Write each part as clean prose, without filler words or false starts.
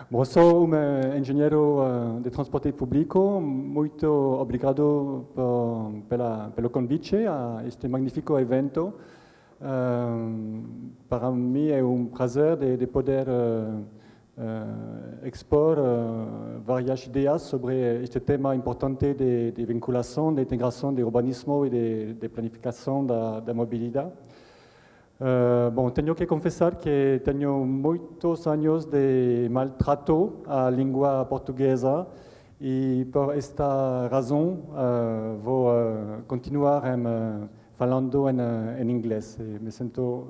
Bom, sou engenheiro de transporte público. Muito obrigado pelo convite a este magnífico evento. Para mim é prazer de poder expor várias ideias sobre este tema importante de vinculação, de integração, de urbanismo e de planificação da mobilidade. Bom, tenho que confessar que tenho muitos anos de maltrato à língua portuguesa e por esta razão vou continuar falando em inglês. Me sinto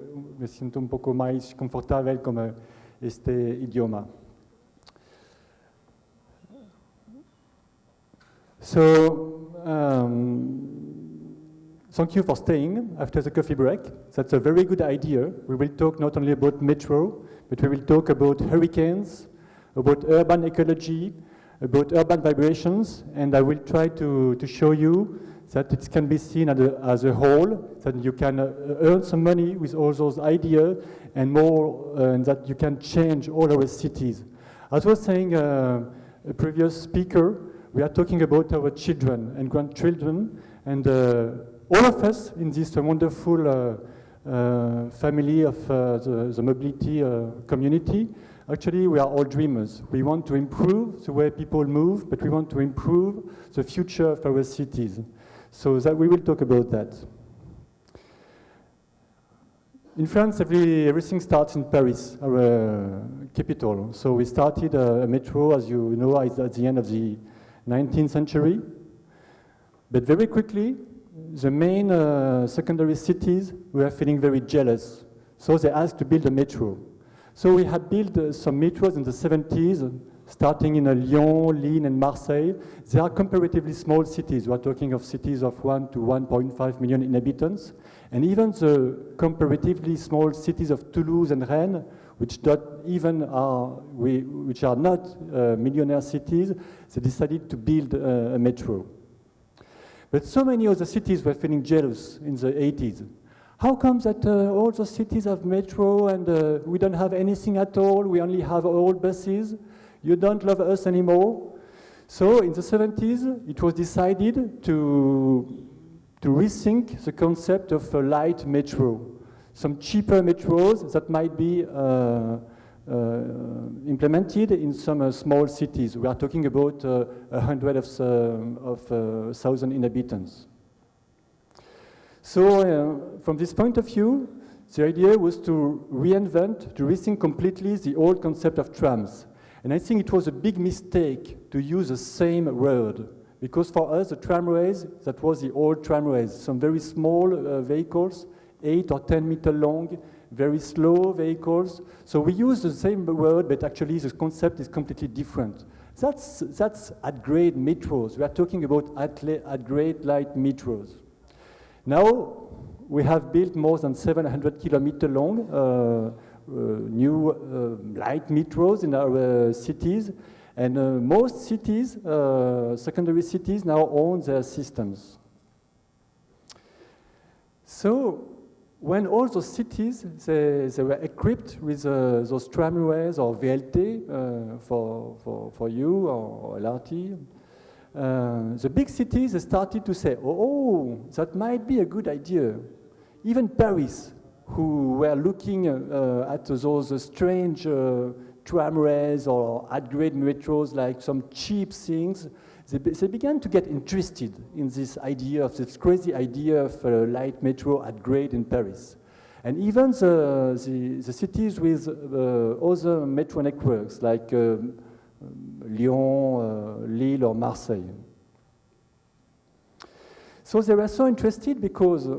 um pouco mais confortável com este idioma. Thank you for staying after the coffee break. That's a very good idea. We will talk not only about metro, but we will talk about hurricanes, about urban ecology, about urban vibrations, and I will try to show you that it can be seen as a whole, that you can earn some money with all those ideas, and more, and that you can change all our cities. As was saying a previous speaker, we are talking about our children and grandchildren, and all of us in this wonderful family of the mobility community, actually we are all dreamers. We want to improve the way people move, but we want to improve the future of our cities. So that we will talk about that. In France, everything starts in Paris, our capital. So we started a metro, as you know, at the end of the 19th century. But very quickly, the main secondary cities were feeling very jealous. So they asked to build a metro. So we had built some metros in the 70s, starting in Lyon, Lille, and Marseille. They are comparatively small cities. We are talking of cities of 1 to 1.5 million inhabitants. And even the comparatively small cities of Toulouse and Rennes, which are not millionaire cities, they decided to build a metro. But so many other cities were feeling jealous in the 80s. How come that all the cities have metro and we don't have anything at all? We only have old buses. You don't love us anymore. So in the 70s, it was decided to rethink the concept of a light metro. Some cheaper metros that might be implemented in some small cities. We are talking about 100,000 inhabitants. So from this point of view, the idea was to rethink completely the old concept of trams. And I think it was a big mistake to use the same word, because for us, the tramways, that was the old tramways, some very small vehicles, 8 or 10 meter long, very slow vehicles. So we use the same word, but actually the concept is completely different. That's at grade metros. We are talking about at grade light metros. Now we have built more than 700 kilometer long new light metros in our cities, and most cities, secondary cities, now own their systems. So when all those cities, they were equipped with those tramways or VLT for you or LRT, the big cities started to say, oh, that might be a good idea. Even Paris, who were looking at those strange tramways or at-grade metros like some cheap things, they began to get interested in this idea of this crazy idea of light metro at grade in Paris. And even the cities with other metro networks like Lyon, Lille, or Marseille. So they were so interested because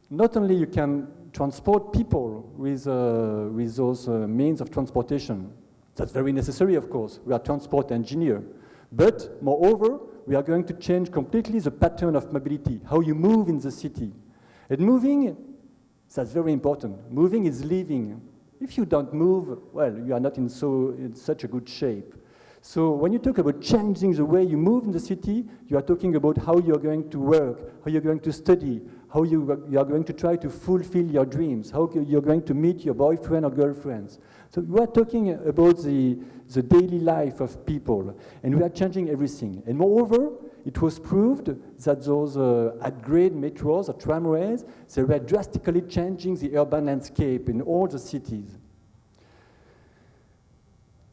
not only you can transport people with those means of transportation, that's very necessary, of course. We are transport engineers. But moreover, we are going to change completely the pattern of mobility, how you move in the city. And moving, that's very important. Moving is living. If you don't move, well, you are not in such a good shape. So when you talk about changing the way you move in the city, you are talking about how you're going to work, how you're going to study, how you are going to try to fulfill your dreams, how you're going to meet your boyfriend or girlfriends. So we are talking about the daily life of people, and we are changing everything. And moreover, it was proved that those at-grade metros or tramways, they were drastically changing the urban landscape in all the cities.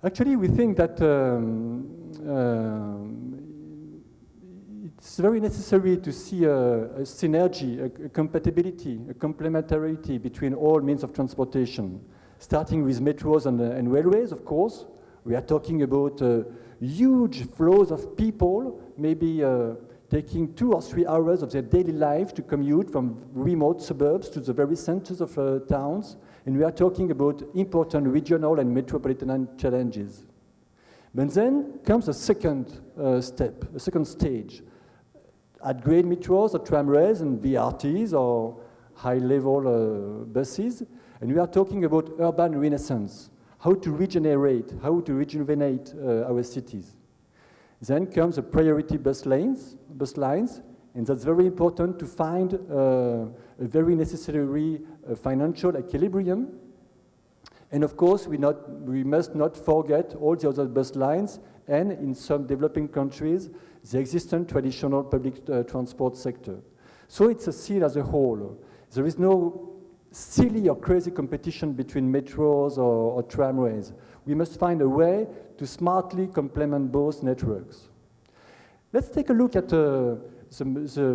Actually, we think that it's very necessary to see a synergy, a compatibility, a complementarity between all means of transportation, starting with metros and railways, of course. We are talking about huge flows of people, maybe taking 2 or 3 hours of their daily life to commute from remote suburbs to the very centers of towns. And we are talking about important regional and metropolitan challenges. But then comes a second step, a second stage. At-grade metros or tramways and BRTs or high-level buses. And we are talking about urban renaissance, how to regenerate, how to rejuvenate our cities. Then comes the priority bus lines, and that's very important to find a very necessary financial equilibrium. And of course, we must not forget all the other bus lines, and in some developing countries, the existing traditional public transport sector. So it's a scene as a whole. There is no silly or crazy competition between metros or tramways. We must find a way to smartly complement both networks. Let's take a look at the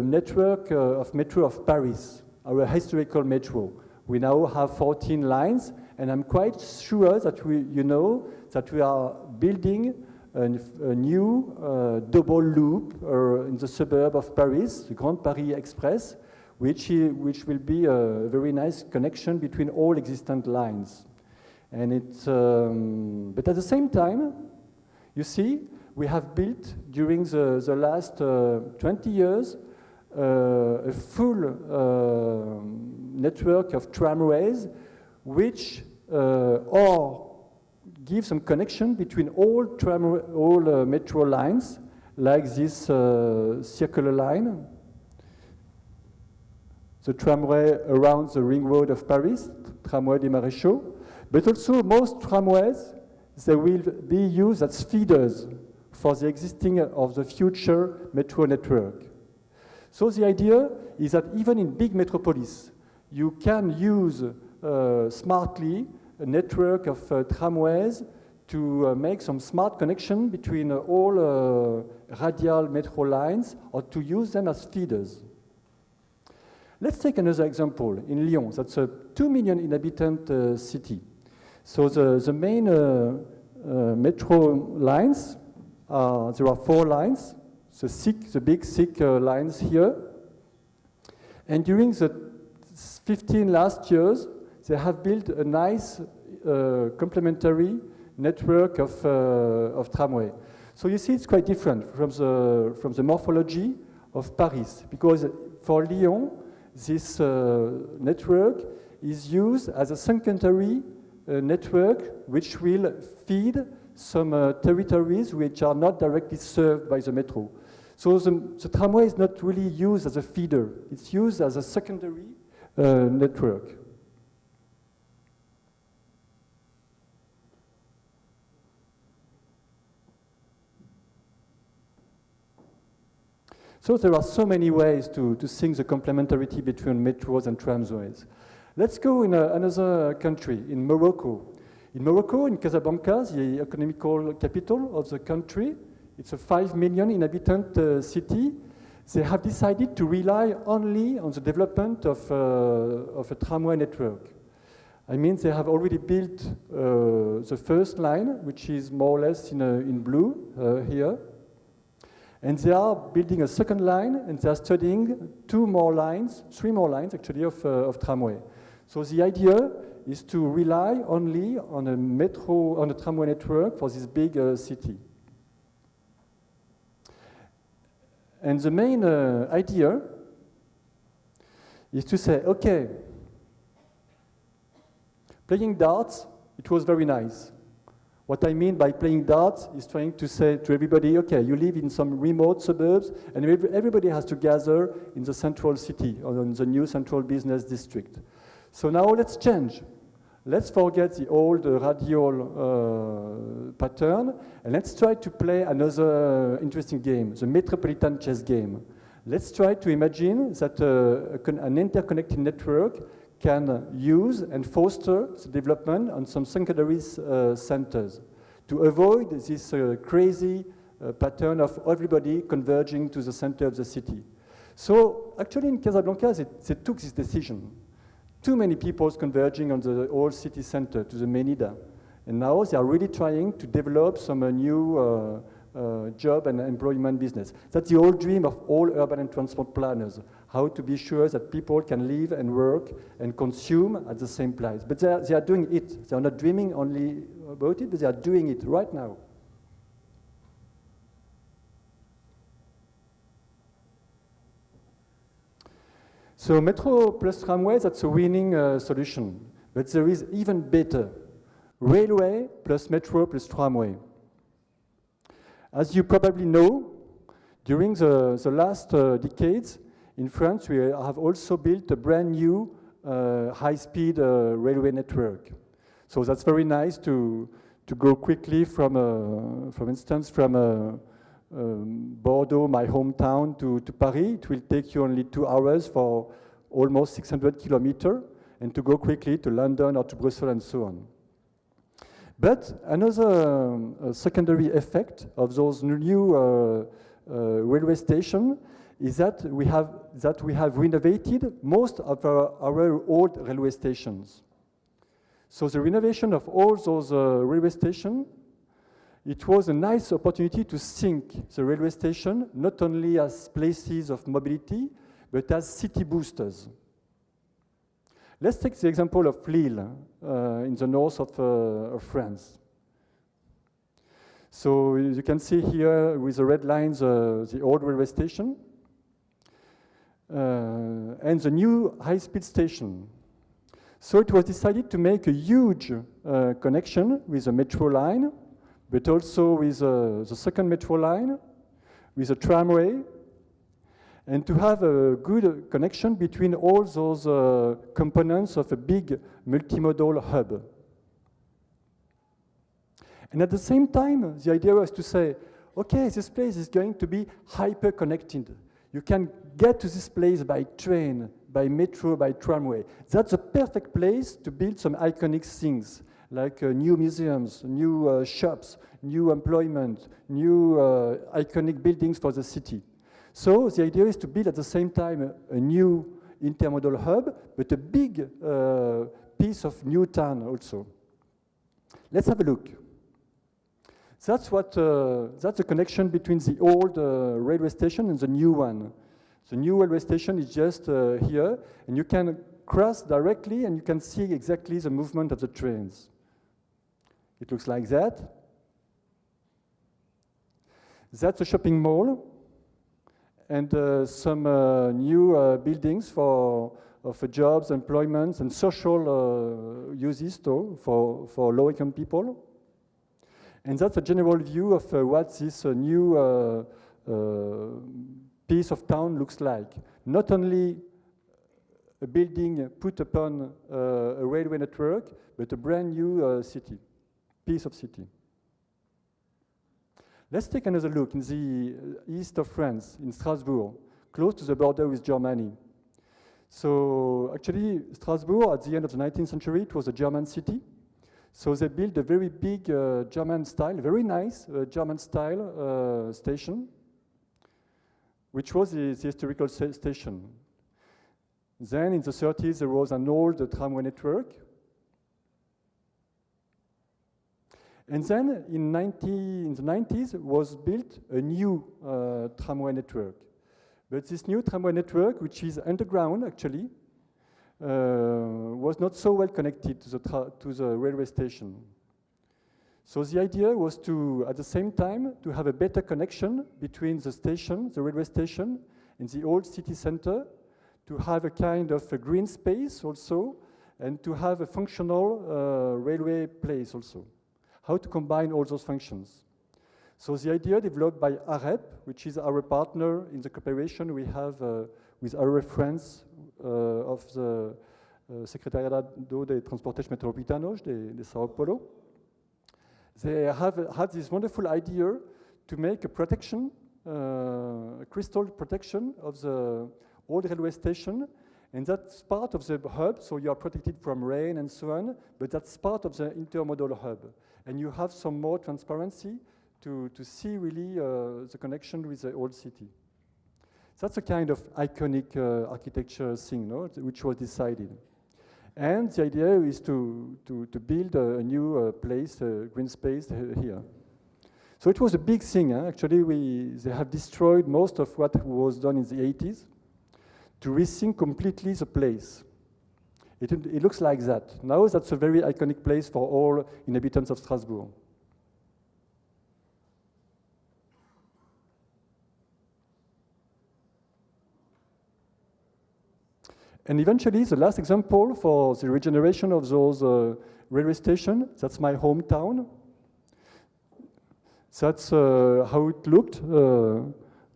network of Metro of Paris, our historical metro. We now have 14 lines, and I'm quite sure that you know that we are building a new double loop in the suburb of Paris, the Grand Paris Express, which will be a very nice connection between all existing lines. And it's, but at the same time, you see, we have built during the last 20 years a full network of tramways, which give some connection between all metro lines, like this circular line, the tramway around the ring road of Paris, tramway des Maréchaux, but also most tramways, they will be used as feeders for the existing of the future metro network. So the idea is that even in big metropolis, you can use smartly a network of tramways to make some smart connection between all radial metro lines, or to use them as feeders. Let's take another example in Lyon. That's a 2 million inhabitant city. So the main metro lines, there are 4 lines, the big thick lines here. And during the 15 last years, they have built a nice complementary network of tramway. So you see it's quite different from the morphology of Paris, because for Lyon, this network is used as a secondary network which will feed some territories which are not directly served by the metro. So the tramway is not really used as a feeder, it's used as a secondary network. So there are so many ways to think the complementarity between metros and tramways. Let's go in another country, in Morocco. In Morocco, in Casablanca, the economical capital of the country, it's a 5 million inhabitant city. They have decided to rely only on the development of a tramway network. I mean, they have already built the first line, which is more or less in blue here. And they are building a second line, and they are studying 3 more lines actually of tramway. So the idea is to rely only on a tramway network for this big city. And the main idea is to say, okay, playing darts, it was very nice. What I mean by playing darts is trying to say to everybody, okay, you live in some remote suburbs, and everybody has to gather in the central city, or in the new central business district. So now let's change. Let's forget the old radial pattern, and let's try to play another interesting game, the metropolitan chess game. Let's try to imagine that an interconnected network can use and foster the development on some secondary centers to avoid this crazy pattern of everybody converging to the center of the city. So actually in Casablanca, they took this decision. Too many people converging on the old city center to the Menida. And now they are really trying to develop some new job and employment business. That's the old dream of all urban and transport planners, how to be sure that people can live and work and consume at the same place. But they are doing it. They are not dreaming only about it, but they are doing it right now. So metro plus tramway, that's a winning solution. But there is even better. Railway plus metro plus tramway. As you probably know, during the last decades, in France, we have also built a brand new high-speed railway network. So that's very nice to go quickly from, for instance, from Bordeaux, my hometown, to Paris. It will take you only 2 hours for almost 600 kilometers, and to go quickly to London or to Brussels and so on. But another secondary effect of those new railway stations is that we have renovated most of our old railway stations. So the renovation of all those railway stations, it was a nice opportunity to think the railway station not only as places of mobility, but as city boosters. Let's take the example of Lille in the north of France. So you can see here with the red lines the old railway station and the new high-speed station. So it was decided to make a huge connection with the metro line, but also with the second metro line, with a tramway, and to have a good connection between all those components of a big multimodal hub. And at the same time, the idea was to say, okay, this place is going to be hyper-connected. You can get to this place by train, by metro, by tramway. That's a perfect place to build some iconic things, like new museums, new shops, new employment, new iconic buildings for the city. So the idea is to build at the same time a new intermodal hub, but a big piece of new town also. Let's have a look. That's the connection between the old railway station and the new one. The new railway station is just here, and you can cross directly, and you can see exactly the movement of the trains. It looks like that. That's a shopping mall, and some new buildings for jobs, employment, and social uses too, for low-income people. And that's a general view of what this new piece of town looks like. Not only a building put upon a railway network, but a brand new piece of city. Let's take another look in the east of France, in Strasbourg, close to the border with Germany. So actually, Strasbourg, at the end of the 19th century, it was a German city. So they built a very big German style, very nice German style station, which was the historical station. Then in the 30s, there was an old tramway network. And then in the 90s was built a new tramway network. But this new tramway network, which is underground actually, was not so well connected to the railway station. So the idea was to, at the same time, to have a better connection between the station, the railway station, and the old city center, to have a kind of a green space also, and to have a functional railway place also. how to combine all those functions. So the idea developed by AREP, which is our partner in the cooperation we have with our friends of the Secretariado de Transportes Metropolitanos de Sao Paulo. They have had this wonderful idea to make a protection, a crystal protection of the old railway station, and that's part of the hub, so you are protected from rain and so on, but that's part of the intermodal hub. And you have some more transparency to see really the connection with the old city. That's a kind of iconic architecture thing, no, which was decided. And the idea is to build a new place, green space here. So it was a big thing. Actually, they have destroyed most of what was done in the 80s to rethink completely the place. It looks like that. Now that's a very iconic place for all inhabitants of Strasbourg. And eventually, the last example for the regeneration of those railway stations, that's my hometown. That's how it looked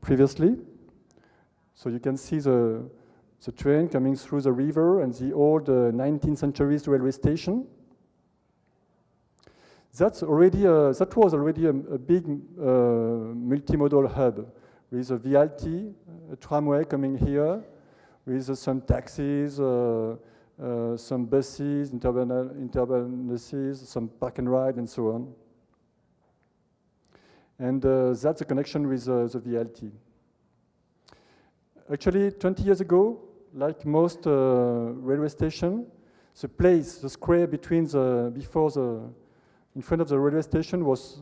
previously. So you can see the train coming through the river and the old 19th century railway station. That was already a big multimodal hub with a VLT, a tramway coming here, with some taxis, some buses, interurban buses, some park and ride, and so on. And that's a connection with the VLT. Actually, 20 years ago, like most railway stations, the place, the square between in front of the railway station was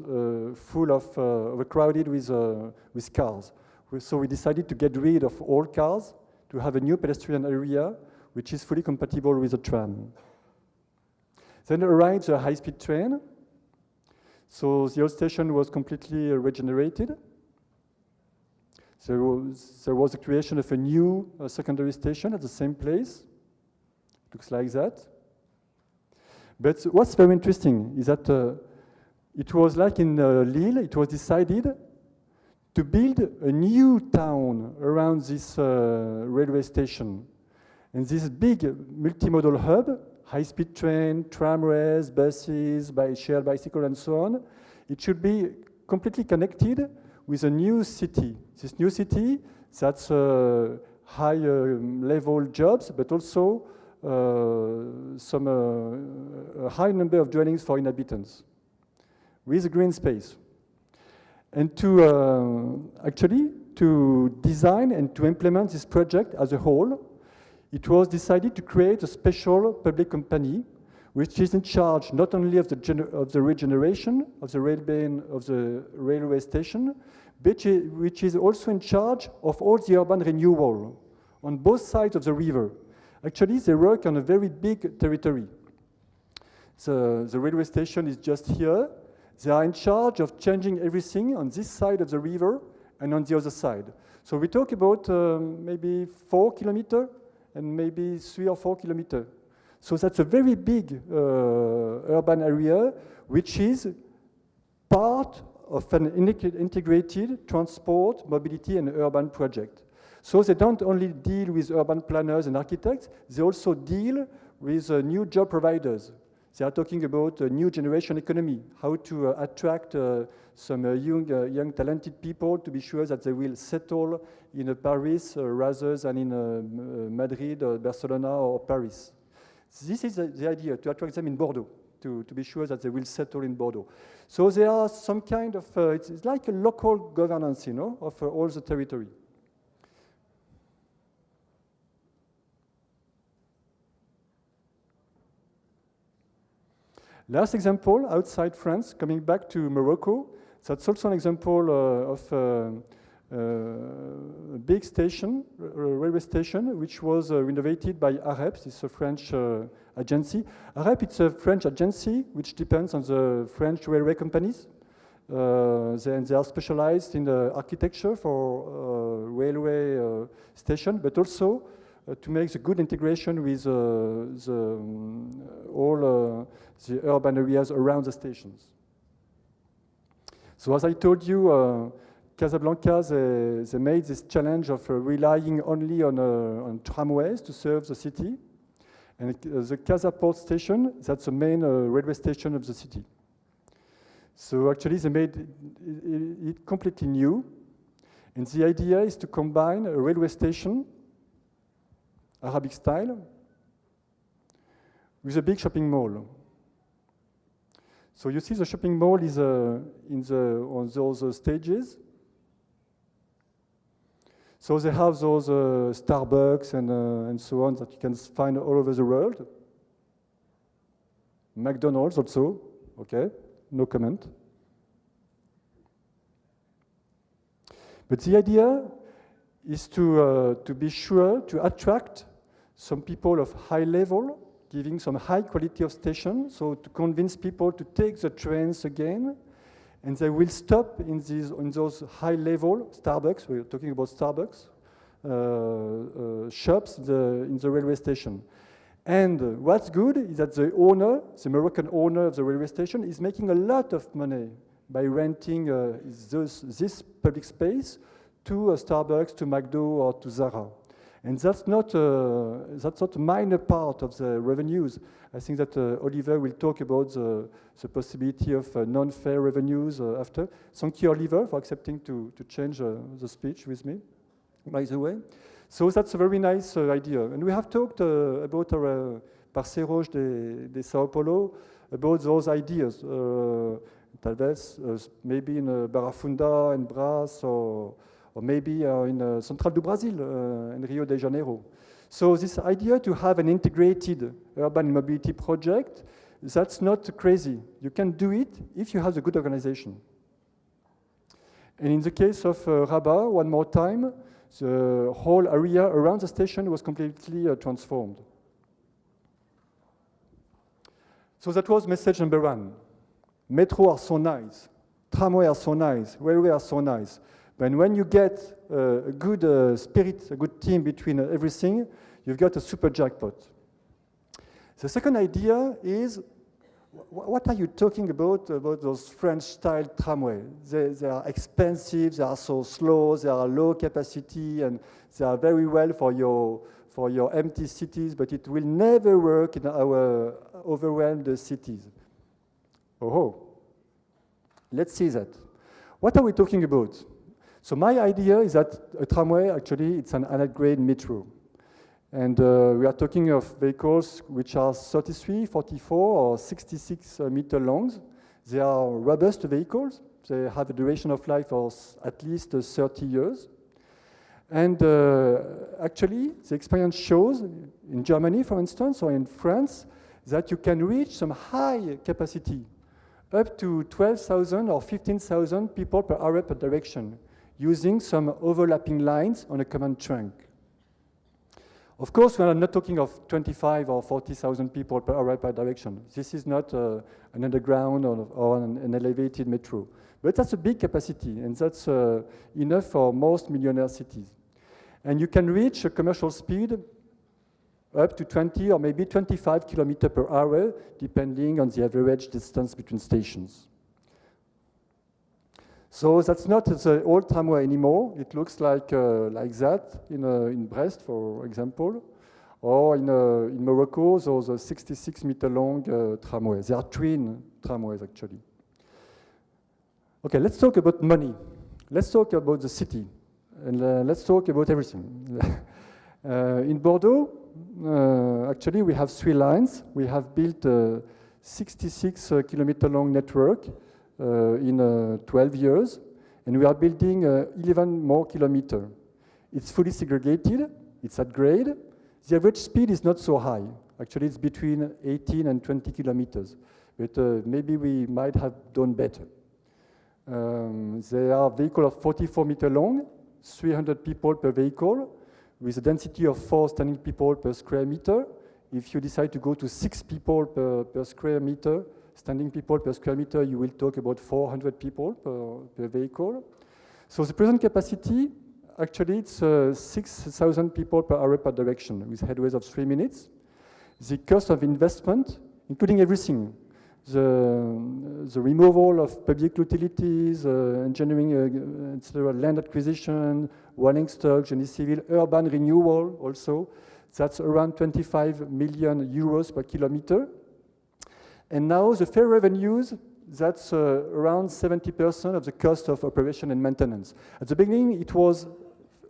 full of overcrowded with cars. So we decided to get rid of all cars, to have a new pedestrian area which is fully compatible with the tram. Then arrived the high-speed train. So the old station was completely regenerated. There was the creation of a new secondary station at the same place. Looks like that. But what's very interesting is that it was like in Lille, it was decided to build a new town around this railway station. And this big multimodal hub, high-speed train, tramways, buses, shared bicycle, and so on, it should be completely connected with a new city. This new city, that's high-level jobs, but also a high number of dwellings for inhabitants, with a green space. And actually, to design and to implement this project as a whole, it was decided to create a special public company which is in charge not only of the regeneration of the railway station, but which is also in charge of all the urban renewal on both sides of the river. Actually, they work on a very big territory. The railway station is just here. They are in charge of changing everything on this side of the river and on the other side. So we talk about maybe 4 kilometers and maybe 3 or 4 kilometers. So that's a very big urban area, which is part of an integrated transport, mobility, and urban project. So they don't only deal with urban planners and architects, they also deal with new job providers. They are talking about a new generation economy, how to attract some young talented people to be sure that they will settle in Paris rather than in Madrid, or Barcelona, or Paris. This is the idea, to attract them in Bordeaux, to be sure that they will settle in Bordeaux. So there are some kind of, it's like a local governance, you know, of all the territory. Last example, outside France, coming back to Morocco, that's also an example of a big station, a railway station, which was renovated by AREP. It's a French agency. AREP, it's a French agency which depends on the French railway companies. They are specialized in the architecture for railway station, but also to make the good integration with all the urban areas around the stations. So as I told you, Casablanca, they made this challenge of relying only on tramways to serve the city. And the Casa Port station, that's the main railway station of the city. So actually they made it completely new. And the idea is to combine a railway station, Arabic style, with a big shopping mall. So you see the shopping mall is on those stages. So they have those Starbucks and so on that you can find all over the world. McDonald's also, okay, no comment. But the idea is to be sure to attract some people of high level, giving some high quality of station, so to convince people to take the trains again, and they will stop in those high level Starbucks, we're talking about Starbucks, shops in the railway station. And what's good is that the owner, the Moroccan owner of the railway station, is making a lot of money by renting this public space to a Starbucks, to McDo, or to Zara. And that's not a minor part of the revenues. I think that Oliver will talk about the possibility of non-fair revenues after. Thank you, Oliver, for accepting to change the speech with me, by the way. So that's a very nice idea. And we have talked about our parceiros de Sao Paulo, about those ideas. Talvez, maybe in Barafunda and Brás, or maybe in Central do Brasil, in Rio de Janeiro. So this idea to have an integrated urban mobility project, that's not crazy. You can do it if you have a good organization. And in the case of Rabat, one more time, the whole area around the station was completely transformed. So that was message number one. Metro are so nice, tramway are so nice, railway are so nice. But when you get a good spirit, a good team between everything, you've got a super jackpot. The second idea is, what are you talking about those French-style tramway? They are expensive, they are so slow, they are low capacity, and they are very well for your empty cities, but it will never work in our overwhelmed cities. Oh, let's see that. What are we talking about? So my idea is that a tramway, actually, it's an upgrade metro. And we are talking of vehicles which are 33, 44, or 66 meter long. They are robust vehicles. They have a duration of life of at least 30 years. And actually, the experience shows, in Germany, for instance, or in France, that you can reach some high capacity, up to 12,000 or 15,000 people per hour per direction, using some overlapping lines on a common trunk. Of course, we are not talking of 25 or 40,000 people per hour per direction. This is not an underground or an elevated metro. But that's a big capacity, and that's enough for most millionaire cities. And you can reach a commercial speed up to 20 or maybe 25 kilometers per hour, depending on the average distance between stations. So that's not the old tramway anymore. It looks like that in Brest, for example, or in Morocco, those 66-meter-long tramways. They are twin tramways, actually. Okay, let's talk about money. Let's talk about the city, and let's talk about everything. In Bordeaux, actually, we have 3 lines. We have built a 66-kilometer-long network in 12 years, and we are building 11 more kilometers. It's fully segregated, it's at grade. The average speed is not so high. Actually, it's between 18 and 20 kilometers, but maybe we might have done better. They are vehicles of 44 meters long, 300 people per vehicle, with a density of 4 standing people per square meter. If you decide to go to 6 people per square meter, standing people per square meter, you will talk about 400 people per vehicle. So the present capacity, actually, it's 6,000 people per hour per direction, with headways of 3 minutes. The cost of investment, including everything, the removal of public utilities, engineering, etc., land acquisition, rolling stock, Génie Civil, urban renewal also. That's around 25 million euros per kilometer. And now the fair revenues, that's around 70% of the cost of operation and maintenance. At the beginning, it was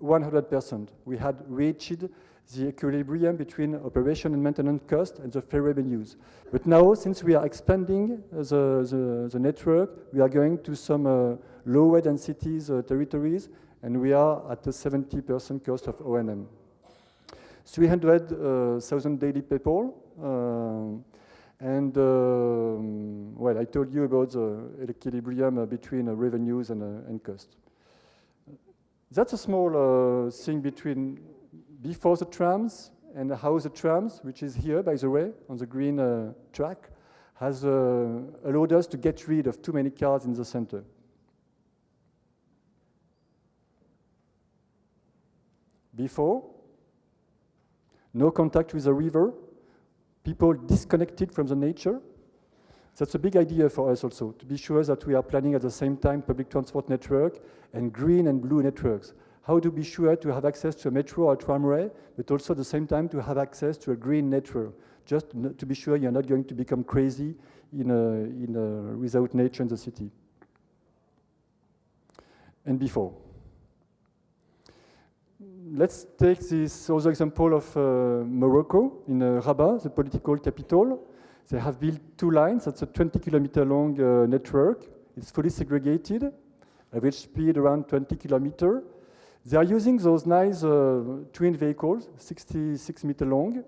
100%. We had reached the equilibrium between operation and maintenance cost and the fair revenues. But now, since we are expanding the network, we are going to some lower densities territories, and we are at a 70% cost of O&M. 300,000 daily people, well, I told you about the equilibrium between revenues and cost. That's a small thing between before the trams and how the trams, which is here, by the way, on the green track, has allowed us to get rid of too many cars in the center. Before, no contact with the river, people disconnected from the nature. That's a big idea for us also, to be sure that we are planning at the same time public transport network and green and blue networks. How to be sure to have access to a metro or tramway, but also at the same time to have access to a green network, just to be sure you're not going to become crazy without nature in the city. And before. Let's take this other example of Morocco, in Rabat, the political capital. They have built 2 lines. That's a 20-kilometer long network. It's fully segregated, average speed around 20 kilometers. They are using those nice twin vehicles, 66 meters long.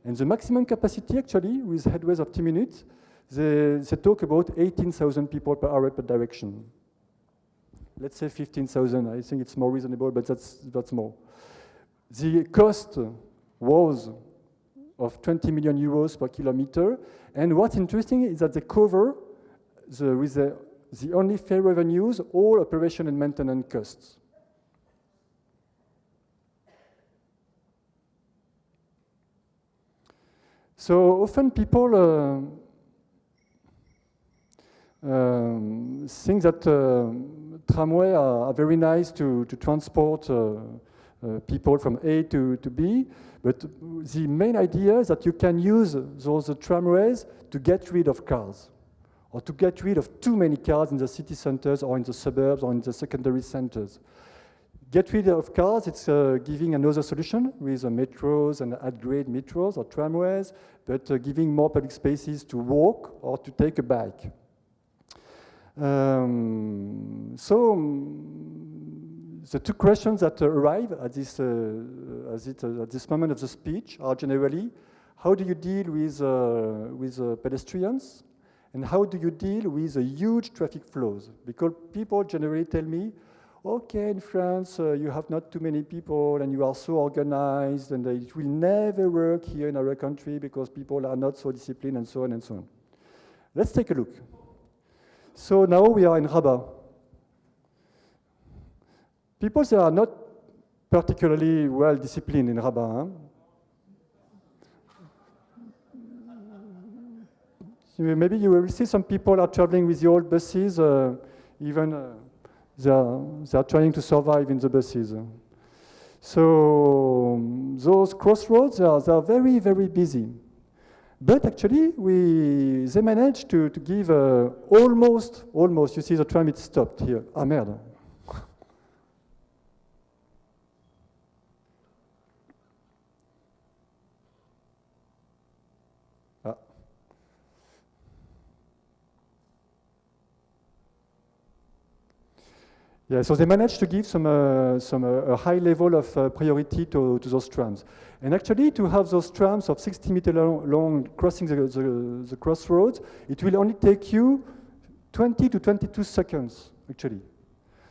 And the maximum capacity, actually, with headways of 10 minutes, they talk about 18,000 people per hour per direction. Let's say 15,000. I think it's more reasonable, but that's more. The cost was of 20 million euros per kilometer. And what's interesting is that they cover, with the only fair revenues, all operation and maintenance costs. So often people think that tramway are very nice to transport people from A to B, but the main idea is that you can use those tramways to get rid of cars, or to get rid of too many cars in the city centers or in the suburbs or in the secondary centers. Get rid of cars, it's giving another solution with metros and upgrade metros or tramways, but giving more public spaces to walk or to take a bike. The 2 questions that arrive at this moment of the speech are generally, how do you deal with pedestrians, and how do you deal with the huge traffic flows? Because people generally tell me, okay, in France, you have not too many people, and you are so organized, and it will never work here in our country because people are not so disciplined, and so on and so on. Let's take a look. So now we are in Rabat. People, they are not particularly well disciplined in Rabat. Huh? Maybe you will see some people are traveling with the old buses, even they are trying to survive in the buses. So those crossroads, they are very, very busy. But actually, they managed to give almost, you see the tram, it stopped here. Ah, merde. Yeah, so they managed to give a high level of priority to those trams. And actually, to have those trams of 60 meters long crossing the crossroads, it will only take you 20 to 22 seconds, actually.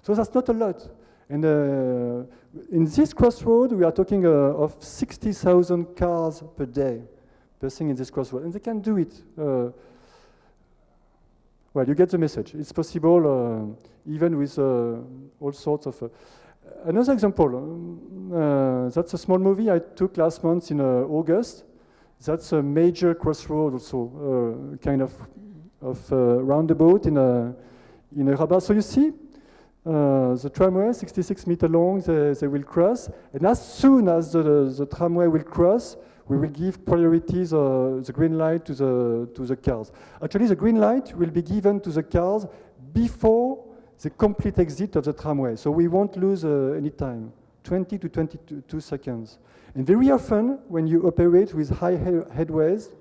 So that's not a lot. And in this crossroad, we are talking of 60,000 cars per day passing in this crossroad. And they can do it. Well, you get the message. It's possible even with all sorts of... Another example, that's a small movie I took last month in August. That's a major crossroad also, kind of roundabout in a Rabat. So you see, the tramway, 66 meters long, they will cross, and as soon as the tramway will cross, we will give priorities, the green light to the cars. Actually, the green light will be given to the cars before the complete exit of the tramway, so we won't lose any time, 20 to 22 seconds. And very often, when you operate with high headways,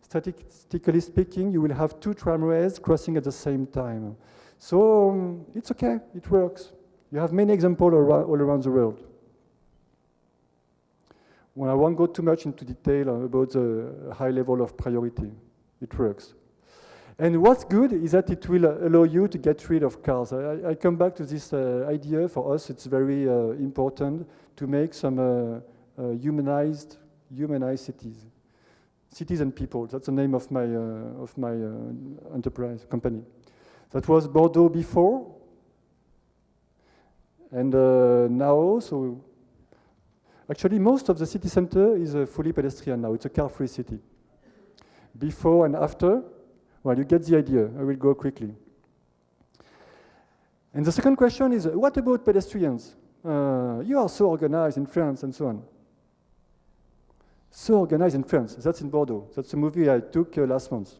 statistically speaking, you will have two tramways crossing at the same time. So it's okay, it works. You have many examples all around the world. Well, I won't go too much into detail about the high level of priority. It works. And what's good is that it will allow you to get rid of cars. I come back to this idea. For us, it's very important to make some humanized cities. Cities and people, that's the name of my enterprise company. That was Bordeaux before, and now, so actually most of the city center is fully pedestrian now. It's a car-free city. Before and after, well, you get the idea. I will go quickly. And the second question is, what about pedestrians? You are so organized in France and so on. So organized in France, that's in Bordeaux. That's a movie I took last month.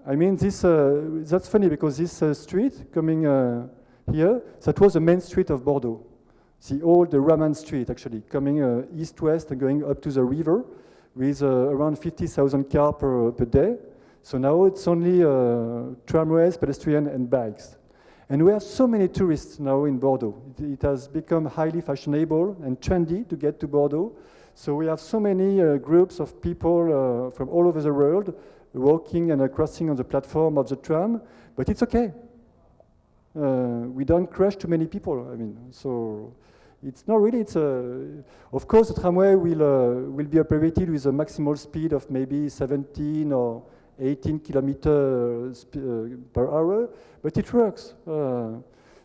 I mean, that's funny because this street coming here, that was the main street of Bordeaux. The old Roman street, actually, coming east-west and going up to the river with around 50,000 cars per day. So now it's only tramways, pedestrian, and bikes. And we have so many tourists now in Bordeaux. It has become highly fashionable and trendy to get to Bordeaux. So we have so many groups of people from all over the world walking and crossing on the platform of the tram, but it's okay. We don't crush too many people. I mean, so it's not really. Of course, the tramway will be operated with a maximal speed of maybe 17 or 18 kilometers per hour, but it works.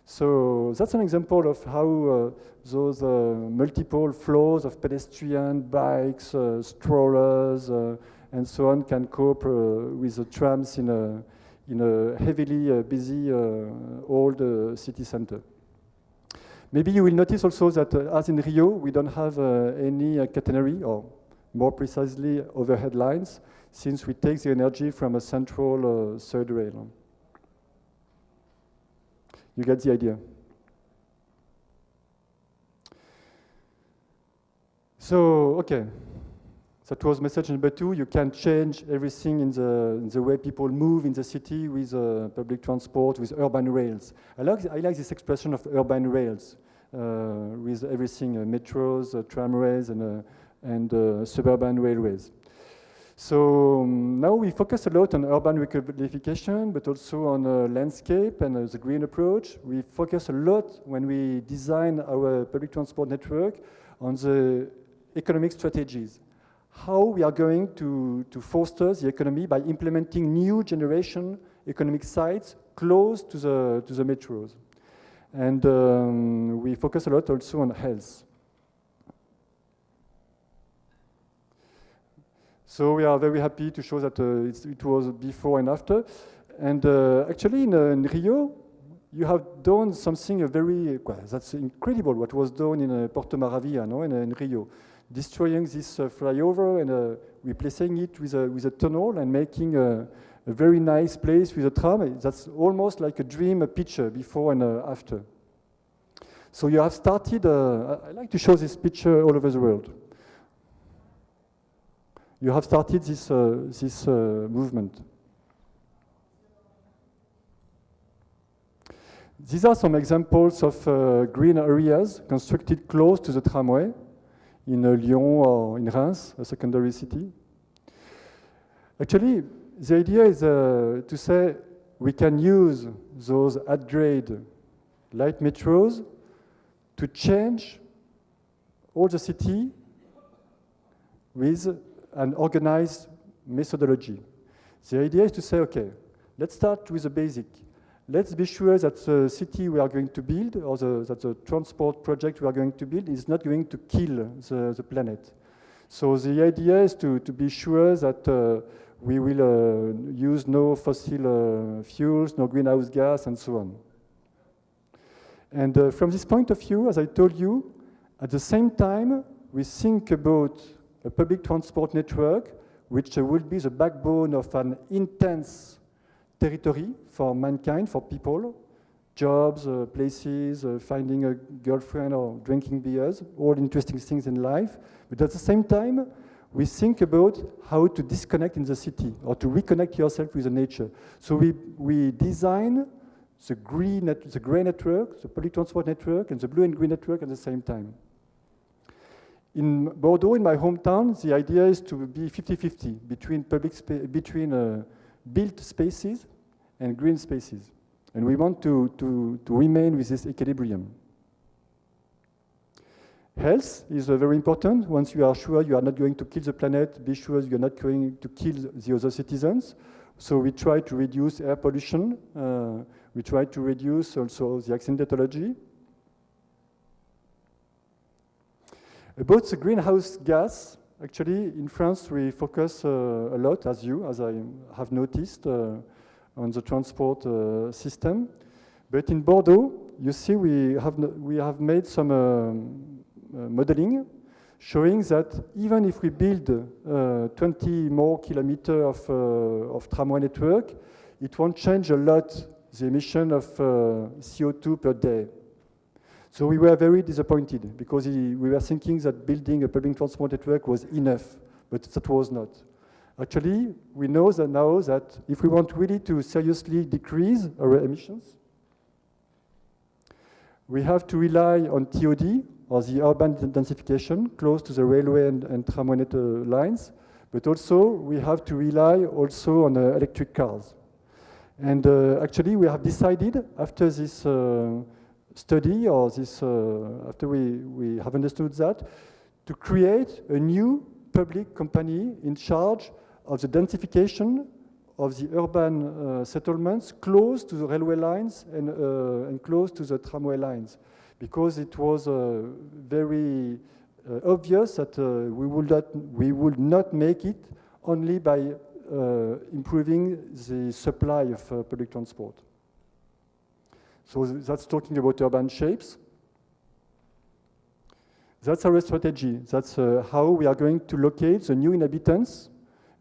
So that's an example of how those multiple flows of pedestrian, bikes, strollers, and so on can cope with the trams in a heavily busy old city center. Maybe you will notice also that as in Rio, we don't have any catenary, or more precisely overhead lines, since we take the energy from a central third rail. You get the idea. So, okay. That was message number 2. You can change everything in the way people move in the city with public transport, with urban rails. I like this expression of urban rails, with everything, metros, tramways, and suburban railways. So now we focus a lot on urban recodification, but also on landscape and the green approach. We focus a lot when we design our public transport network on the economic strategies. How we are going to foster the economy by implementing new generation economic sites close to the metros. And we focus a lot also on health. So we are very happy to show that it was before and after. And actually in Rio, you have done something very, well, that's incredible what was done in Porto Maravilha, no? in Rio. Destroying this flyover and replacing it with a tunnel and making a very nice place with a tram. That's almost like a dream picture before and after. So you have started, I like to show this picture all over the world. You have started this movement. These are some examples of green areas constructed close to the tramway in Lyon or in Reims, a secondary city. Actually, the idea is to say we can use those at-grade light metros to change all the city with an organized methodology. The idea is to say, okay, let's start with the basic. Let's be sure that the city we are going to build, or that the transport project we are going to build is not going to kill the planet. So the idea is to be sure that we will use no fossil fuels, no greenhouse gas, and so on. And from this point of view, as I told you, at the same time, we think about a public transport network which will be the backbone of an intense territory for mankind, for people, jobs, places, finding a girlfriend or drinking beers, all interesting things in life. But at the same time, we think about how to disconnect in the city or to reconnect yourself with the nature. So we design the gray network, the public transport network, and the blue and green network at the same time. In Bordeaux, in my hometown, the idea is to be 50-50 between built spaces and green spaces. And we want to remain with this equilibrium. Health is very important. Once you are sure you are not going to kill the planet, be sure you are not going to kill the other citizens. So we try to reduce air pollution. We try to reduce also the accidentology. About the greenhouse gas, actually in France we focus a lot, as I have noticed, on the transport system. But in Bordeaux, you see we have made some modeling showing that even if we build 20 more kilometers of tramway network, it won't change a lot the emission of CO2 per day. So we were very disappointed because we were thinking that building a public transport network was enough, but that was not. Actually, we know that now that if we want really to seriously decrease our emissions, we have to rely on TOD, or the urban densification, close to the railway and tramway lines, but also we have to rely also on electric cars. And actually, we have decided after this study, or this after we have understood that, to create a new public company in charge of the densification of the urban settlements close to the railway lines and close to the tramway lines, because it was very obvious that we would not make it only by improving the supply of public transport. So that's talking about urban shapes. That's our strategy. That's how we are going to locate the new inhabitants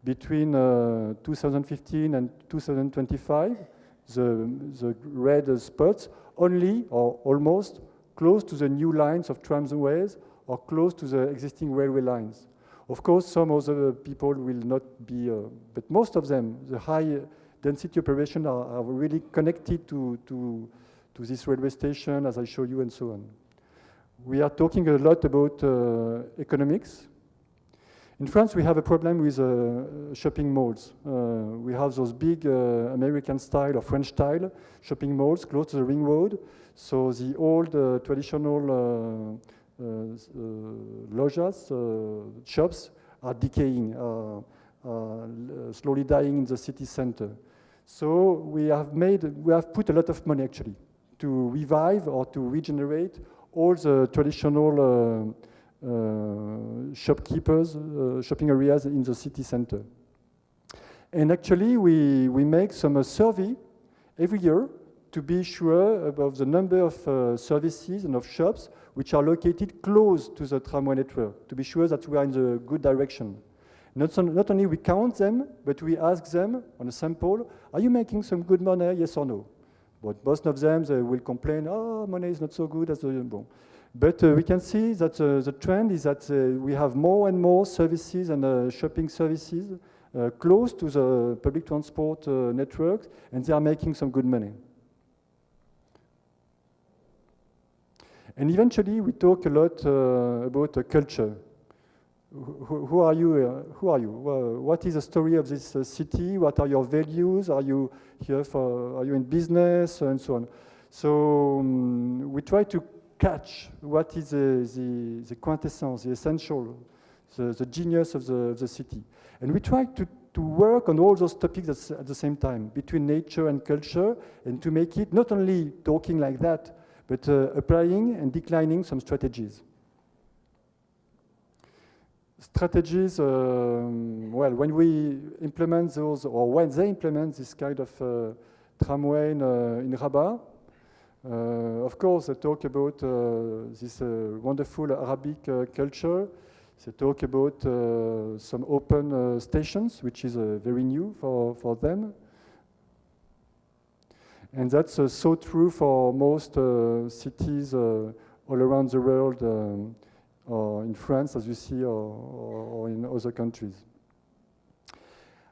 between 2015 and 2025, the red spots, only or almost close to the new lines of tramways or close to the existing railway lines. Of course, some other people will not be, but most of them, the high density operations are really connected to this railway station, as I show you, and so on. We are talking a lot about economics. In France, we have a problem with shopping malls. We have those big American style or French style shopping malls close to the ring road. So the old traditional lojas, shops are decaying, slowly dying in the city center. So we have put a lot of money actually to revive or to regenerate all the traditional shopkeepers, shopping areas in the city center. And actually we make some survey every year to be sure about the number of services and of shops which are located close to the tramway network, to be sure that we are in the good direction. Not only we count them, but we ask them on a sample, are you making some good money, yes or no? But most of them, they will complain, oh, money is not so good as the bon. But we can see that the trend is that we have more and more services and shopping services close to the public transport network, and they are making some good money. And eventually, we talk a lot about culture. Who are you? Who are you? What is the story of this city? What are your values? Are you here for? Are you in business and so on? So we try to catch what is the quintessence, the essential, the genius of the city, and we try to work on all those topics at the same time between nature and culture, and to make it not only talking like that, but applying and declining some strategies. strategies, well, when we implement those, or when they implement this kind of tramway in Rabat, of course, they talk about this wonderful Arabic culture. They talk about some open stations, which is very new for them. And that's so true for most cities all around the world, or in France, as you see, or in other countries.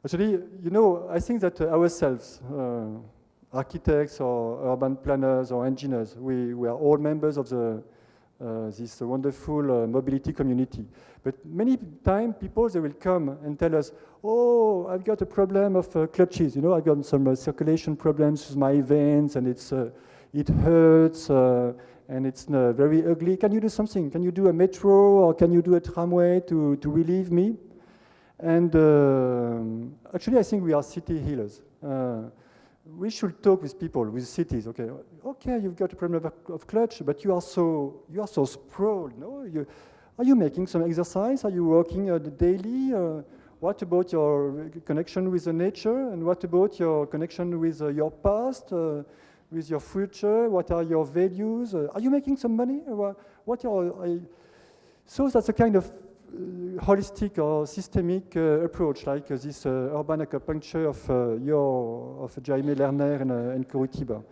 Actually, you know, I think that ourselves, architects or urban planners or engineers, we are all members of this wonderful mobility community. But many times people, they will come and tell us, oh, I've got a problem of clutches. You know, I've got some circulation problems with my veins, and it hurts, and it's very ugly. Can you do something? Can you do a metro, or can you do a tramway to relieve me? And actually, I think we are city healers. We should talk with people, with cities. Okay, you've got a problem of clutch, but you are so sprawled. No, are you making some exercise? Are you walking daily? What about your connection with the nature? And what about your connection with your past, with your future? What are your values? Are you making some money? So that's a kind of holistic or systemic approach, like this urban acupuncture of Jaime Lerner and Curitiba.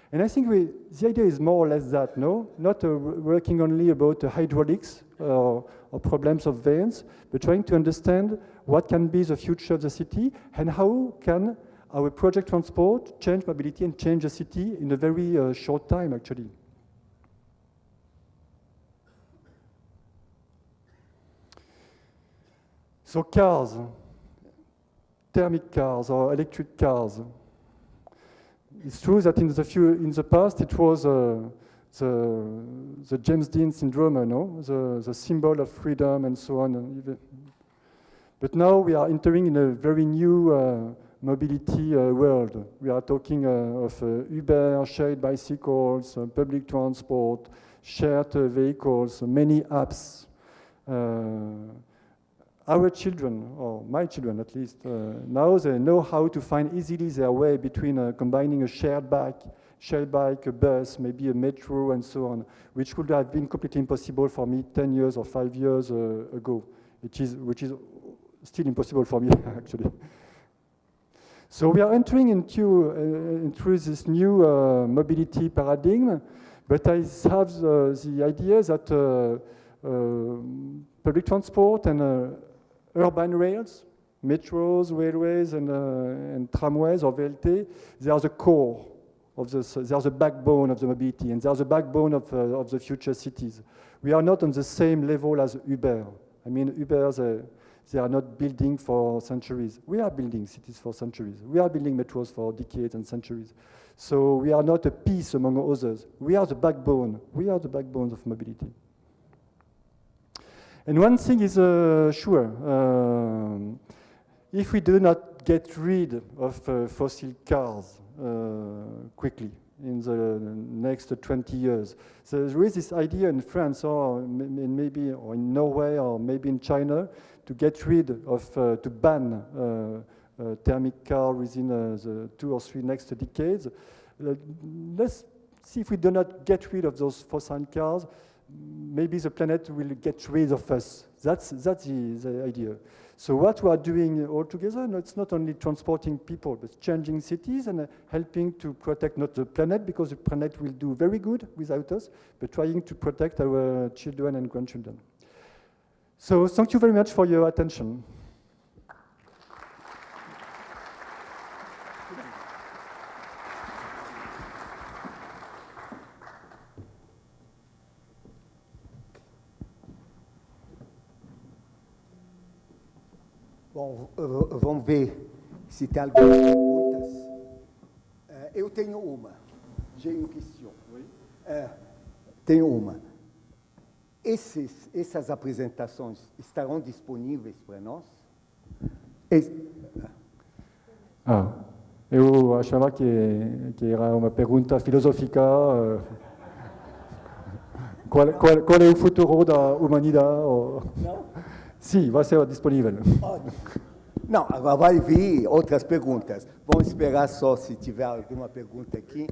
And I think the idea is more or less that, no? Not working only about hydraulics or problems of veins, but trying to understand what can be the future of the city and how can our project transport change mobility and change the city in a very short time, actually. So cars, thermic cars or electric cars. It's true that in the past it was the James Dean syndrome, no? The symbol of freedom and so on. But now we are entering in a very new mobility world. We are talking of Uber, shared bicycles, public transport, shared vehicles, many apps. Our children, or my children at least, now they know how to find easily their way between combining a shared bike, a bus, maybe a metro, and so on, which would have been completely impossible for me 10 years or 5 years ago, which is still impossible for me, actually. So we are entering into this new mobility paradigm, but I have the idea that public transport and urban rails, metros, railways, and tramways or VLT, they are the core of they are the backbone of the mobility, and they are the backbone of the future cities. We are not on the same level as Uber. I mean, Uber, they are not building for centuries. We are building cities for centuries. We are building metros for decades and centuries. So we are not a piece among others. We are the backbone. We are the backbone of mobility. And one thing is sure, if we do not get rid of fossil cars quickly in the next 20 years, there is this idea in France or maybe or in Norway or maybe in China to get rid of, to ban thermic car within the 2 or 3 next decades. Let's see if we do not get rid of those fossil cars, maybe the planet will get rid of us. That's the idea. So what we are doing all together, it's not only transporting people, but changing cities and helping to protect not the planet, because the planet will do very good without us, but trying to protect our children and grandchildren. So thank you very much for your attention. Bom, vamos ver se tem algumas perguntas. Eu tenho uma. J'ai une question. Oui. Tenho uma. Essas apresentações estarão disponíveis para nós? Eu achava que era uma pergunta filosófica. Qual é o futuro da humanidade? Não? Sim, vai ser disponível. Não, agora vai vir outras perguntas. Vamos esperar só se tiver alguma pergunta aqui.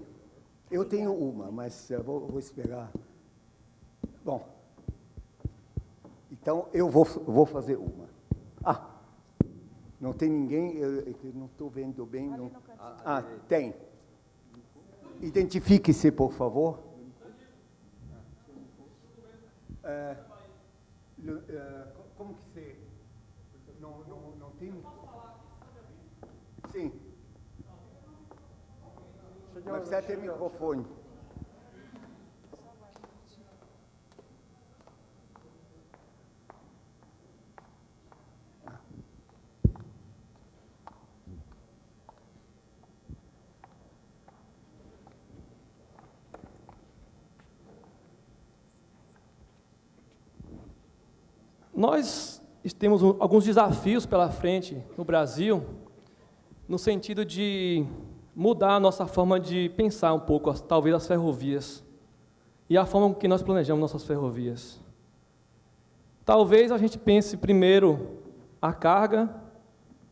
Eu tenho uma, mas vou esperar. Bom, então eu vou fazer uma. Ah, não tem ninguém, eu não estou vendo bem. Não... Ah, tem. Identifique-se, por favor. Como que você... Não tem... Sim. Mas precisa ter microfone. Nós temos alguns desafios pela frente no Brasil, no sentido de mudar a nossa forma de pensar um pouco, talvez, as ferrovias, e a forma que nós planejamos nossas ferrovias. Talvez a gente pense primeiro a carga,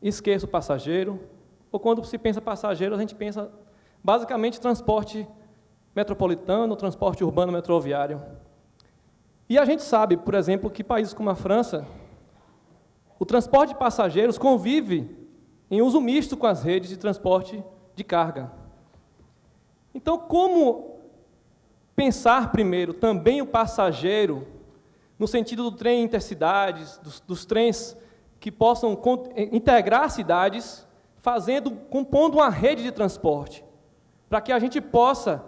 esqueça o passageiro, ou quando se pensa passageiro, a gente pensa basicamente transporte metropolitano, transporte urbano metroviário. E a gente sabe, por exemplo, que países como a França, o transporte de passageiros convive em uso misto com as redes de transporte de carga. Então, como pensar primeiro também o passageiro, no sentido do trem intercidades, dos trens que possam integrar cidades, compondo uma rede de transporte, para que a gente possa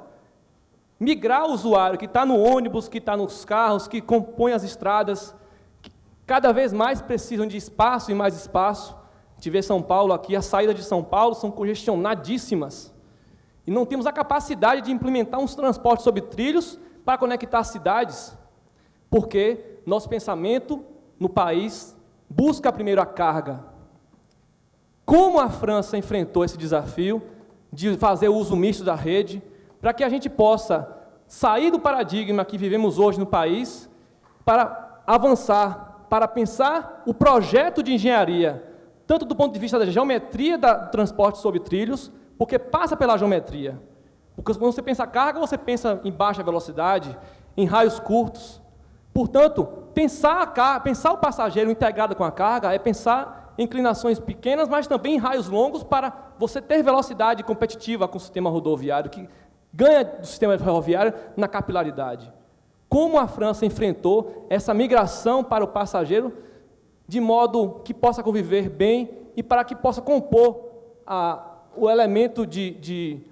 migrar o usuário que está no ônibus, que está nos carros, que compõem as estradas, que cada vez mais precisam de espaço e mais espaço. A gente vê São Paulo aqui, as saídas de São Paulo são congestionadíssimas. E não temos a capacidade de implementar uns transportes sobre trilhos para conectar as cidades, porque nosso pensamento no país busca primeiro a carga. Como a França enfrentou esse desafio de fazer o uso misto da rede, para que a gente possa sair do paradigma que vivemos hoje no país, para avançar, para pensar o projeto de engenharia, tanto do ponto de vista da geometria do transporte sobre trilhos, porque passa pela geometria. Porque quando você pensa carga, você pensa em baixa velocidade, em raios curtos. Portanto, pensar o passageiro integrado com a carga é pensar em inclinações pequenas, mas também em raios longos, para você ter velocidade competitiva com o sistema rodoviário, que ganha do sistema ferroviário na capilaridade. Como a França enfrentou essa migração para o passageiro, de modo que possa conviver bem e para que possa compor o elemento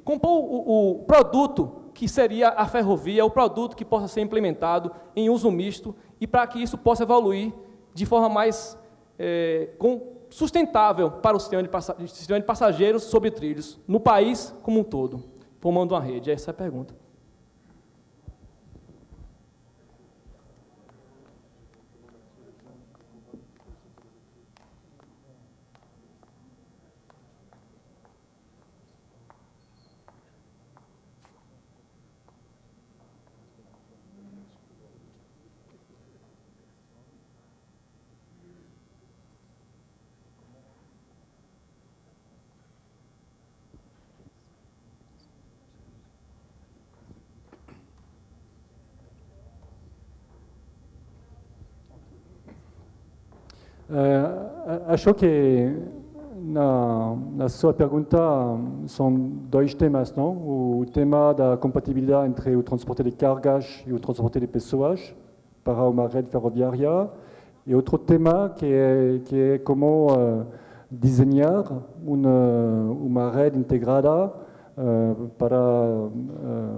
compor o produto que seria a ferrovia, o produto que possa ser implementado em uso misto, e para que isso possa evoluir de forma mais sustentável para o sistema de passageiros sobre trilhos, no país como um todo, formando uma rede. Essa é a pergunta. Acho que na sua pergunta são dois temas, não? O tema da compatibilidade entre o transporte de cargas e o transporte de pessoas para uma rede ferroviária, e outro tema que é como desenhar uma rede integrada para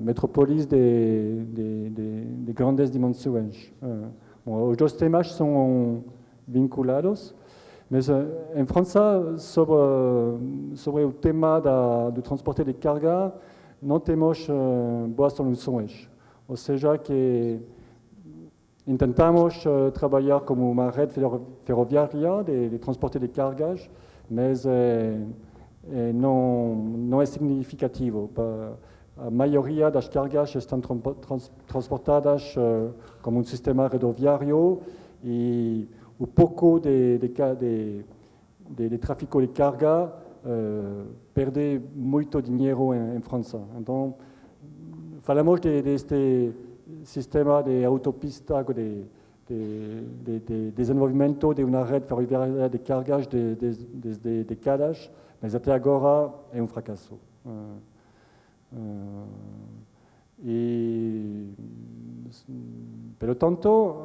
metrópoles de grandes dimensões. Bom, os dois temas são vinculados, mas em França, sobre o tema do transporte de carga, não temos boas soluções. Ou seja, que intentamos trabalhar como uma rede ferroviária de transporte de cargas, mas não é significativo. A maioria das cargas estão transportadas como um sistema rodoviário, e o pouco de tráfico de carga perde muito dinheiro em França. Então, falamos deste sistema de autopista, de desenvolvimento de uma rede ferroviária de cargas desde décadas, mas até agora é um fracasso. E, pelo tanto,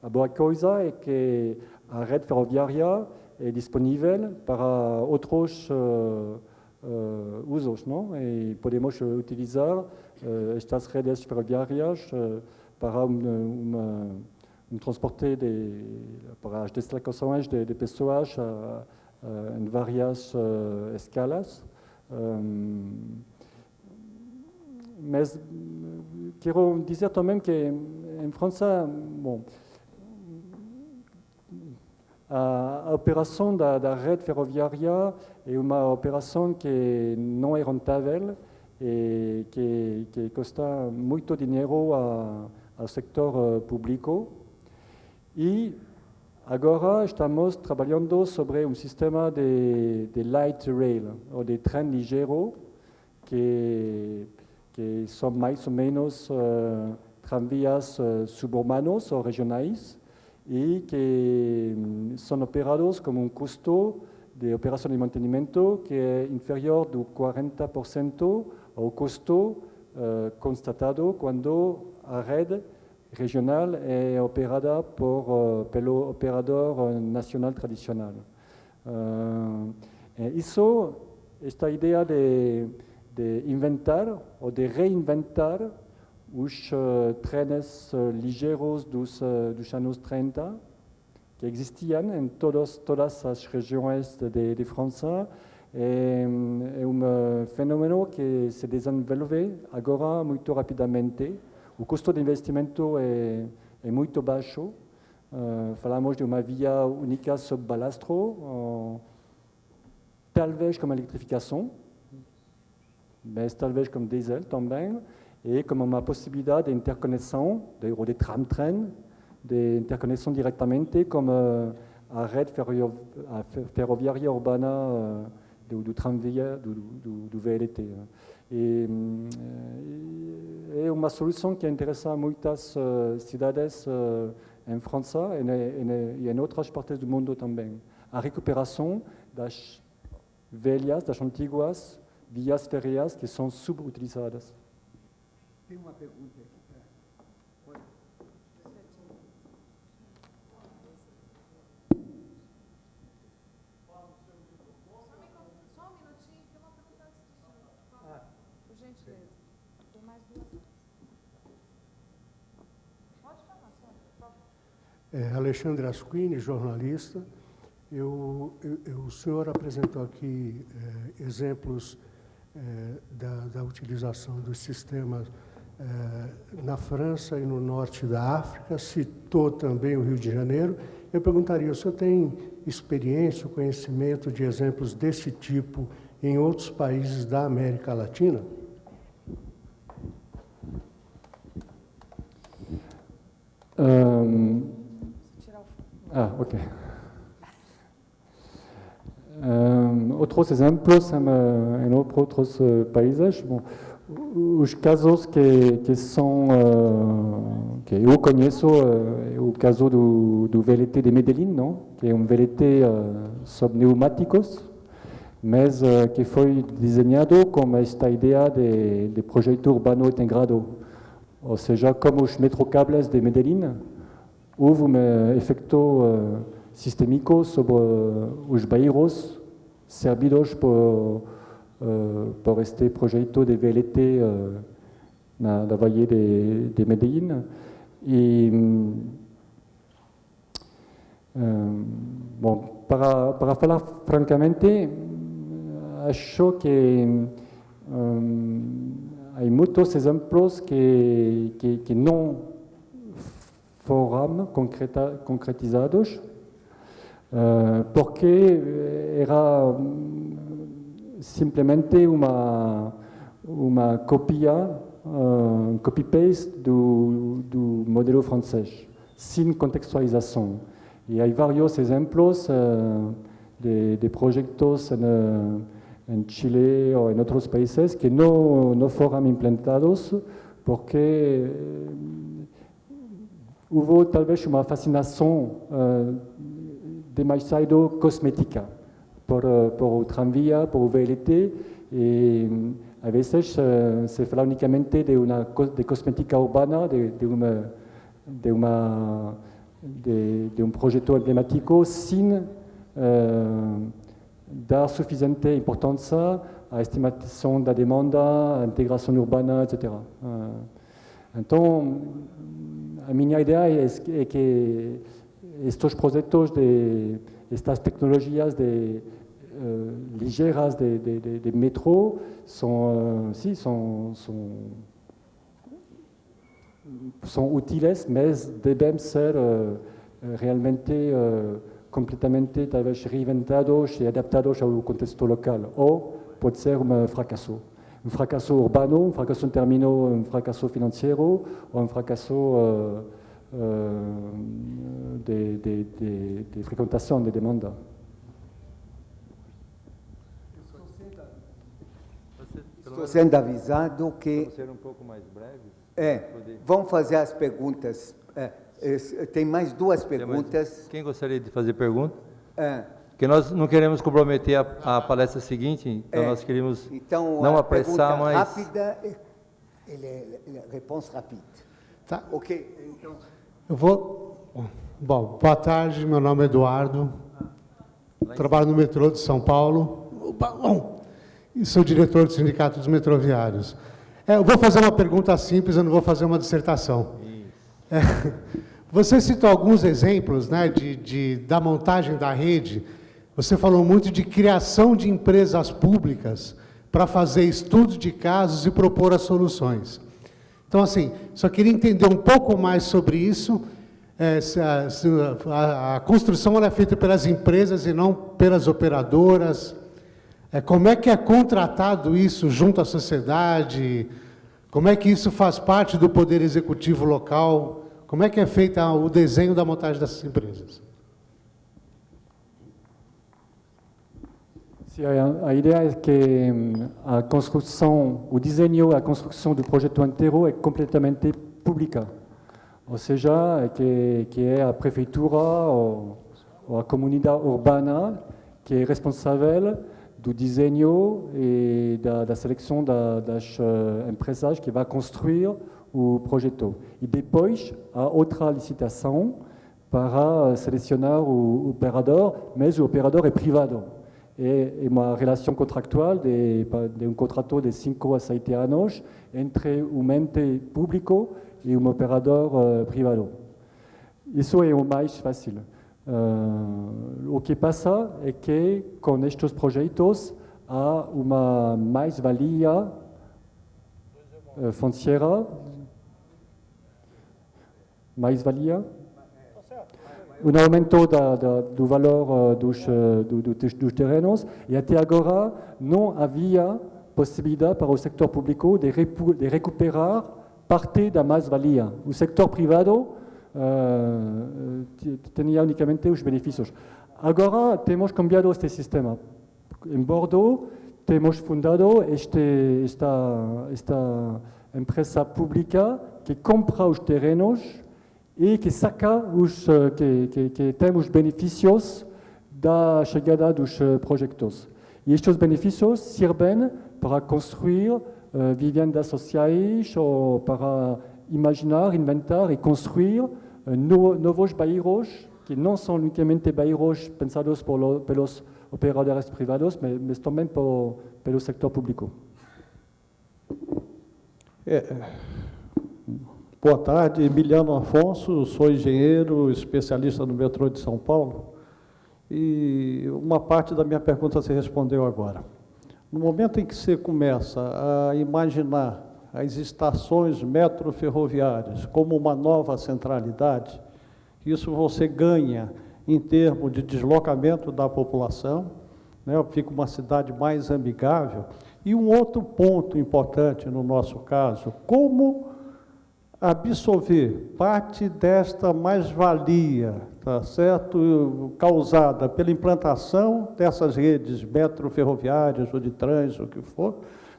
a boa coisa é que a rede ferroviária é disponível para outros usos, não? E podemos utilizar estas redes ferroviárias para transporte para as deslocações de pessoas em várias escalas. Mas quero dizer também que em França, bom, a operação da rede ferroviária é uma operação que não é rentável e que custa muito dinheiro ao setor público. E agora estamos trabalhando sobre um sistema de light rail, ou de trem ligeiro, que são mais ou menos tranvias suburbanos ou regionais, e que são operados com um custo de operação de mantenimento que é inferior de 40% ao custo constatado quando a rede regional é operada pelo operador nacional tradicional. Isso, esta ideia de inventar ou de reinventar os trenes ligeiros dos anos 30, que existiam em todas as regiões de França, é um fenômeno que se desenvolve agora muito rapidamente. O custo de investimento é muito baixo. Falamos de uma via única sob balastro, talvez com eletrificação, mas talvez com diesel também, e como uma possibilidade de interconexão, ou de tram-trem, de interconexão diretamente com a rede ferroviária urbana do tramvia, do VLT. E é uma solução que interessa muitas cidades em França e em outras partes do mundo também. A recuperação das velhas, das antigas vias férreas que são subutilizadas. Tem uma pergunta aqui. Só um minutinho, tem uma pergunta antes do senhor. Por gentileza. Tem mais duas. Pode falar, senhor. Alexandre Asquini, jornalista. O senhor apresentou aqui exemplos da utilização dos sistemas na França e no norte da África, citou também o Rio de Janeiro. Eu perguntaria, o senhor tem experiência, conhecimento de exemplos desse tipo em outros países da América Latina? Ok. Outros exemplos em outros países. Bom, os casos que eu conheço é o caso do VLT de Medellín, não? Que é um VLT sob pneumáticos, mas que foi desenhado com esta ideia de projeto urbano integrado. Ou seja, como os metrocables de Medellín, houve um efeito sistémico sobre os bairros servidos por este projeto de VLT na Vale de Medellín. E, bom, para falar francamente, acho que há muitos exemplos que não foram concretizados, porque era simplesmente uma copia, copy-paste do modelo francês. sin contextualización. Y hay varios ejemplos de proyectos en Chile o en otros países que no fueron implementados porque hubo tal vez una fascinación demasiado cosmética por tranvía, por VLT, y a veces se habla únicamente de cosmética urbana, de un proyecto emblemático sin dar suficiente importancia a estimación de la demanda, a integración urbana, etc. Entonces, mi idea es que estos proyectos de estas tecnologías ligeras de metro son útiles, pero deben ser realmente completamente tal vez reinventados y adaptados a un contexto local, o puede ser un fracaso urbano, un fracaso en términos, un fracaso financiero, o un fracaso de frecuentación, de demanda. Estou sendo avisado que... Vamos ser um pouco mais breves? Vamos fazer as perguntas. Tem mais duas perguntas. Quem gostaria de fazer pergunta? Porque nós não queremos comprometer a palestra seguinte, então nós queríamos não apressar, mas... rápida, resposta rápida. Tá. Ok, então... Eu vou... Bom, boa tarde, meu nome é Eduardo, trabalho no metrô de São Paulo, e sou diretor do Sindicato dos Metroviários. Eu vou fazer uma pergunta simples, eu não vou fazer uma dissertação. Você citou alguns exemplos, né, da montagem da rede. Você falou muito de criação de empresas públicas para fazer estudos de casos e propor as soluções. Então, assim, só queria entender um pouco mais sobre isso. A construção ela é feita pelas empresas e não pelas operadoras. Como é que é contratado isso junto à sociedade? Como é que isso faz parte do poder executivo local? Como é que é feito o desenho da montagem dessas empresas? Sim, a ideia é que a construção, o desenho, a construção do projeto inteiro é completamente pública. Ou seja, que é a prefeitura ou a comunidade urbana que é responsável do desenho e da seleção das empresas que vai construir o projeto. E depois, há outra licitação para selecionar o operador, mas o operador é privado. É uma relação contractual de um contrato de 5 a 7 anos entre um ente público e um operador privado. Isso é o mais fácil. O que passa é que, com estes projetos, há uma mais-valia financeira, mais-valia, um aumento do valor dos terrenos, e até agora não havia possibilidade para o setor público de recuperar parte da mais-valia. O setor privado tinha unicamente os benefícios. Agora temos cambiado este sistema. Em Bordeaux temos fundado esta empresa pública que compra os terrenos e que saca que tem os benefícios da chegada dos projetos. E estes benefícios servem para construir vivendas sociais ou para imaginar, inventar e construir novos bairros que não são unicamente bairros pensados pelos operadores privados, mas também pelo sector público. Boa tarde, Emiliano Afonso, sou engenheiro, especialista no metrô de São Paulo, e uma parte da minha pergunta você respondeu agora. No momento em que você começa a imaginar as estações metroferroviárias como uma nova centralidade, isso você ganha em termos de deslocamento da população, né? Fica uma cidade mais amigável. E um outro ponto importante no nosso caso, como absorver parte desta mais-valia, tá certo, causada pela implantação dessas redes metroferroviárias ou de trânsito, o que for,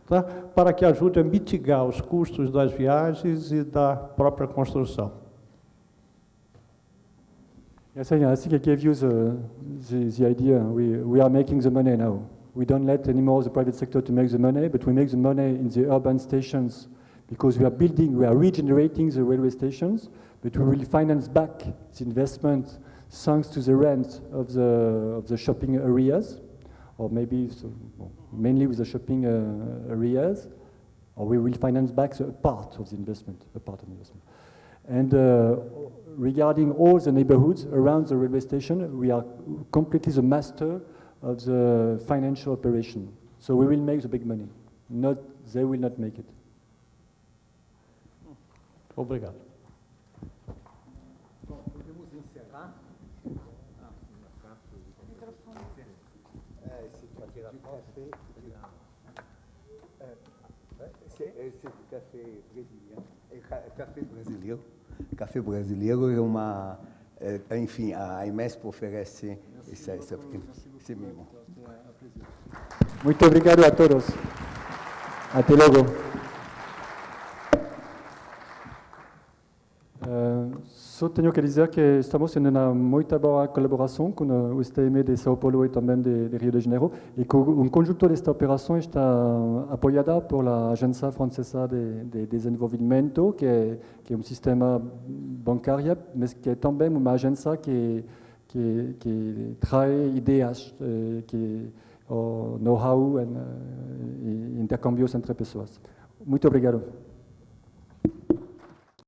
tá, para que ajude a mitigar os custos das viagens e da própria construção. Yes, I think I gave you the idea. We are making the money now. We don't let anymore the private sector to make the money, but we make the money in the urban stations because we are regenerating the railway stations, but we will finance back the investment thanks to the rent of the shopping areas, or maybe mainly with the shopping areas, or we will finance back a part of the investment, And regarding all the neighborhoods around the railway station, we are completely the master of the financial operation. So we will make the big money. They will not make it. Obrigado. Bom, podemos encerrar? Esse café brasileiro. Café brasileiro é uma... enfim, a IMESP oferece esse mimo. Muito obrigado a todos. Até logo. Só tenho que dizer que estamos em uma muito boa colaboração com o STM de São Paulo e também de Rio de Janeiro, e que um conjunto desta operação está apoiada pela Agência Francesa de Desenvolvimento, que é um sistema bancário, mas que é também uma agência que traz ideias, know-how e intercâmbios entre pessoas. Muito obrigado.